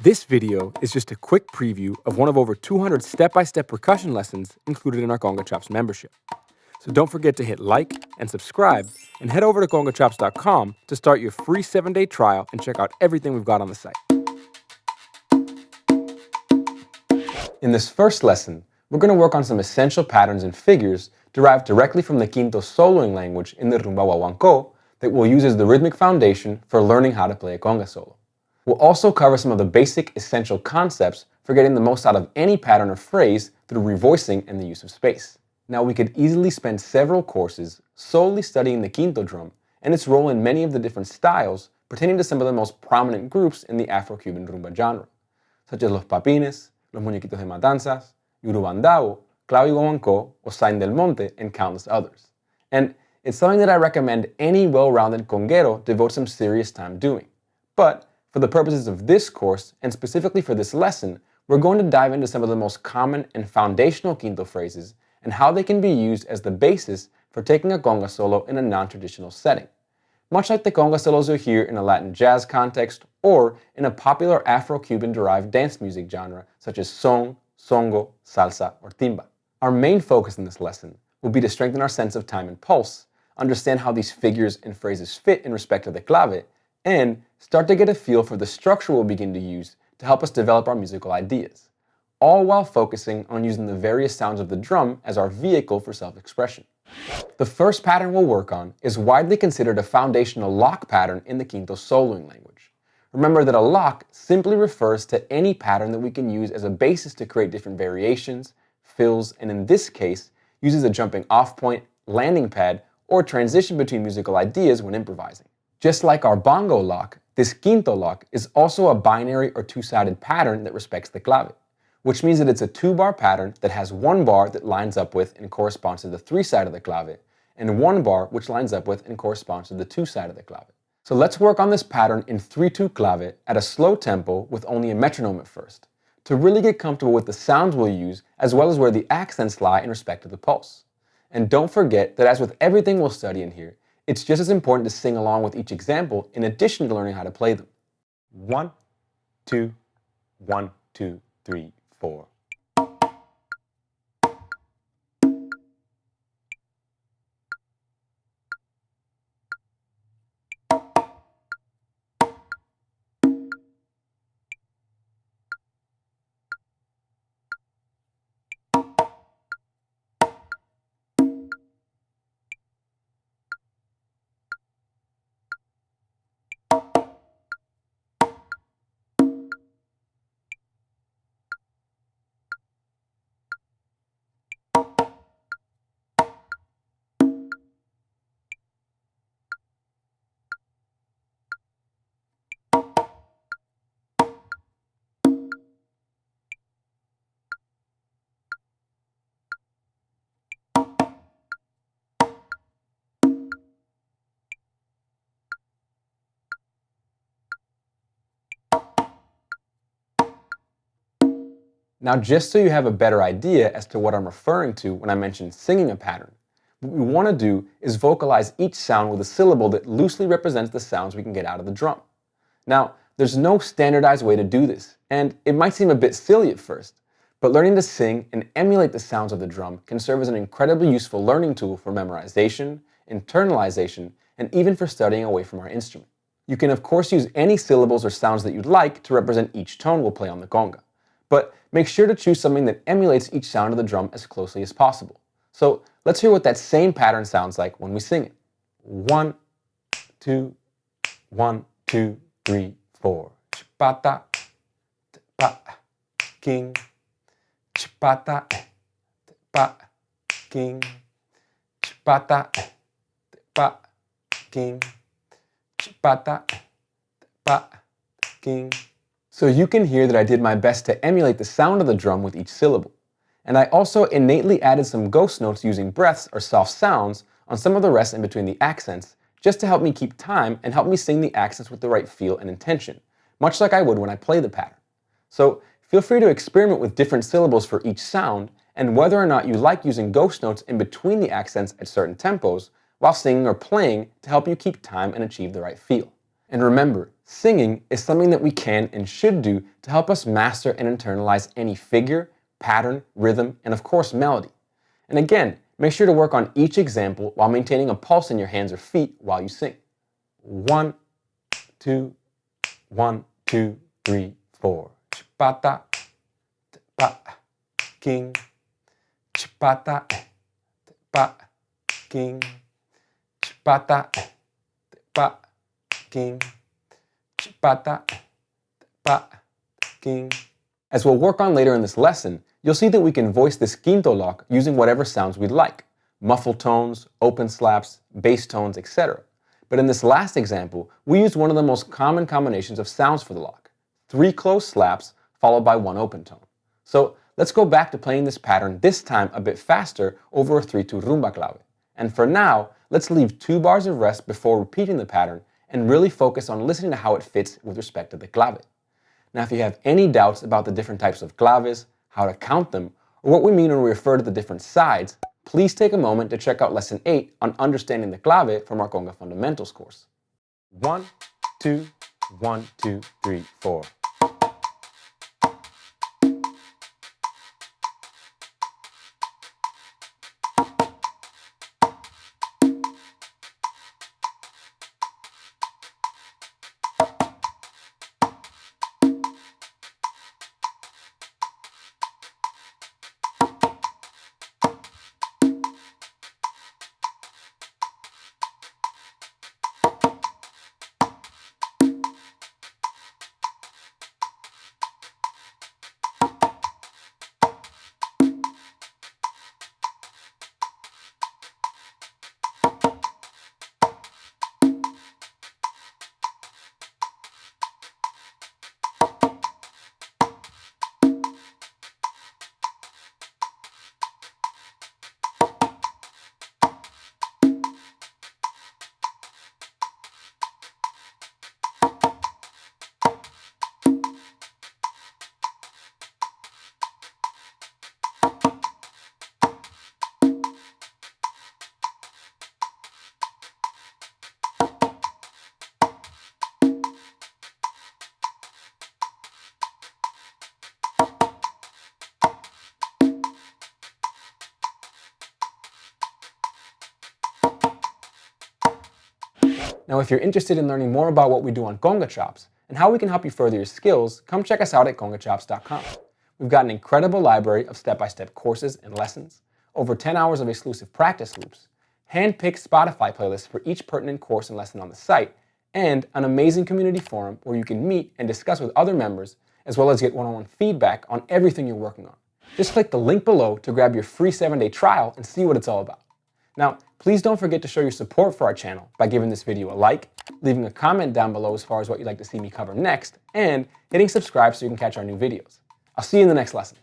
This video is just a quick preview of one of over 200 step-by-step percussion lessons included in our Conga Chops membership. So don't forget to hit like and subscribe, and head over to congachops.com to start your free 7-day trial and check out everything we've got on the site. In this first lesson, we're going to work on some essential patterns and figures derived directly from the Quinto soloing language in the rumba guaguancó that we'll use as the rhythmic foundation for learning how to play a conga solo. We'll also cover some of the basic essential concepts for getting the most out of any pattern or phrase through revoicing and the use of space. Now, we could easily spend several courses solely studying the Quinto drum and its role in many of the different styles pertaining to some of the most prominent groups in the Afro-Cuban rumba genre, such as Los Papines, Los Muñequitos de Matanzas, Yurubandao, Clavo y Guaguancó, or Sain del Monte, and countless others. And it's something that I recommend any well-rounded conguero devote some serious time doing. But for the purposes of this course, and specifically for this lesson, we're going to dive into some of the most common and foundational Quinto phrases and how they can be used as the basis for taking a conga solo in a non-traditional setting, much like the conga solos you hear in a Latin jazz context or in a popular Afro-Cuban derived dance music genre such as son, songo, salsa, or timba. Our main focus in this lesson will be to strengthen our sense of time and pulse, understand how these figures and phrases fit in respect to the clave, and start to get a feel for the structure we'll begin to use to help us develop our musical ideas, all while focusing on using the various sounds of the drum as our vehicle for self-expression. The first pattern we'll work on is widely considered a foundational lock pattern in the Quinto soloing language. Remember that a lock simply refers to any pattern that we can use as a basis to create different variations, fills, and in this case, uses a jumping off point, landing pad, or transition between musical ideas when improvising. Just like our bongo lock, this Quinto lock is also a binary or two-sided pattern that respects the clave, which means that it's a two-bar pattern that has one bar that lines up with and corresponds to the three-side of the clave, and one bar which lines up with and corresponds to the two-side of the clave. So let's work on this pattern in 3/2 clave at a slow tempo with only a metronome at first, to really get comfortable with the sounds we'll use as well as where the accents lie in respect to the pulse. And don't forget that as with everything we'll study in here, it's just as important to sing along with each example in addition to learning how to play them. 1, 2, 1, 2, 3, 4. Now, just so you have a better idea as to what I'm referring to when I mention singing a pattern, what we want to do is vocalize each sound with a syllable that loosely represents the sounds we can get out of the drum. Now, there's no standardized way to do this, and it might seem a bit silly at first, but learning to sing and emulate the sounds of the drum can serve as an incredibly useful learning tool for memorization, internalization, and even for studying away from our instrument. You can of course use any syllables or sounds that you'd like to represent each tone we'll play on the conga, but make sure to choose something that emulates each sound of the drum as closely as possible. So let's hear what that same pattern sounds like when we sing it. 1, 2, 1, 2, 3, 4. Chipata, pa, king. Chipata, pa, king. Chipata, pa, king. Chipata, pa, king. So you can hear that I did my best to emulate the sound of the drum with each syllable. And I also innately added some ghost notes using breaths or soft sounds on some of the rest in between the accents, just to help me keep time and help me sing the accents with the right feel and intention, much like I would when I play the pattern. So feel free to experiment with different syllables for each sound, and whether or not you like using ghost notes in between the accents at certain tempos while singing or playing to help you keep time and achieve the right feel. And remember, singing is something that we can and should do to help us master and internalize any figure, pattern, rhythm, and of course melody. And again, make sure to work on each example while maintaining a pulse in your hands or feet while you sing. 1, 2, 1, 2, 3, 4. Chipata, pa, king. Chipata, pa, king. Chipata, pa, king. Chipata, pa, king. As we'll work on later in this lesson, you'll see that we can voice this quinto lock using whatever sounds we'd like. Muffled tones, open slaps, bass tones, etc. But in this last example, we used one of the most common combinations of sounds for the lock. 3 closed slaps followed by 1 open tone. So let's go back to playing this pattern, this time a bit faster over a 3/2 rumba clave. And for now, let's leave 2 bars of rest before repeating the pattern and really focus on listening to how it fits with respect to the clave. Now, if you have any doubts about the different types of claves, how to count them, or what we mean when we refer to the different sides, please take a moment to check out Lesson 8 on understanding the clave from our Conga Fundamentals course. 1, 2, 1, 2, 3, 4. Now, if you're interested in learning more about what we do on Conga Chops and how we can help you further your skills, come check us out at congachops.com. We've got an incredible library of step-by-step courses and lessons, over 10 hours of exclusive practice loops, hand-picked Spotify playlists for each pertinent course and lesson on the site, and an amazing community forum where you can meet and discuss with other members, as well as get one-on-one feedback on everything you're working on. Just click the link below to grab your free 7-day trial and see what it's all about. Now, please don't forget to show your support for our channel by giving this video a like, leaving a comment down below as far as what you'd like to see me cover next, and hitting subscribe so you can catch our new videos. I'll see you in the next lesson.